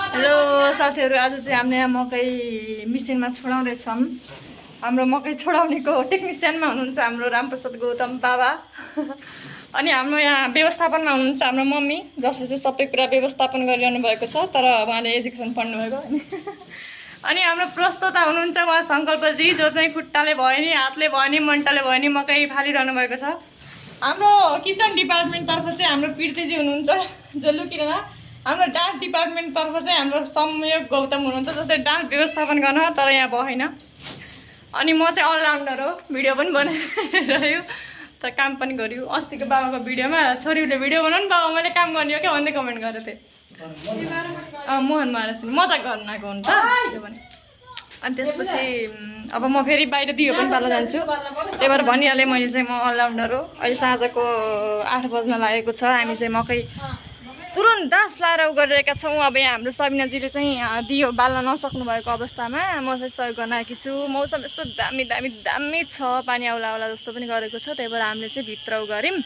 Hello साथीहरू, आज चाहिँ हामीले यहाँ मकै मिसिनमा छोडाउँदैछौँ। हाम्रो मकै छोडाउनेको टेक्निसियनमा हुनुहुन्छ हाम्रो रामप्रसाद गौतम बाबा। अनि हाम्रो यहाँ व्यवस्थापनमा हुनुहुन्छ हाम्रो मम्मी, जसले चाहिँ सबै कुरा व्यवस्थापन गरिरहनु भएको छ, तर उहाँले एजुकेसन पढ्नुभएको। अनि हाम्रो प्रस्तोता हुनुहुन्छ उहाँ सङ्कल्पजी, जो चाहिँ खुट्टाले भयो नि, हातले भयो नि, मन्टाले भयो नि मकै फालिरहनु भएको छ। हाम्रो किचन डिपार्टमेन्टतर्फ चाहिँ हाम्रो पिर्तेजी हुनुहुन्छ, जो लुकिरहन। हाम्रो डान्स डिपार्टमेन्टतर्फ चाहिँ हाम्रो संयोग गौतम हुनुहुन्छ, जसले डान्स व्यवस्थापन गर्न, तर यहाँ भएन। अनि म चाहिँ अलराउन्डर हो, भिडियो पनि बनाइरह्यो त काम पनि गर्यो। अस्तिको बाबाको भिडियोमा छोरीले भिडियो बनाउनु बाबा मैले काम गर्ने हो क्या भन्दै कमेन्ट गरेको थिएँ। मोहन महाराज मजाक गर्न आएको हुन्छ त्यो भने। अनि त्यसपछि अब म फेरि बाहिर दियो पनि पाल्न जान्छु, त्यही भएर भनिहालेँ मैले चाहिँ म अलराउन्डर हो। अहिले साँझको 8 बज्न लागेको छ। हामी चाहिँ मकै तुरुन्त दास लाएर गरिरहेका छौँ। अब यहाँ हाम्रो सबिनाजीले चाहिँ दियो बाल्न नसक्नु भएको अवस्थामा म चाहिँ सहयोग गर्न आएकी छु। मौसम यस्तो दामी दामी दामी छ, पानी आउला आउला जस्तो पनि गरेको छ, त्यही भएर हामीले चाहिँ भित्र गऱ्यौँ।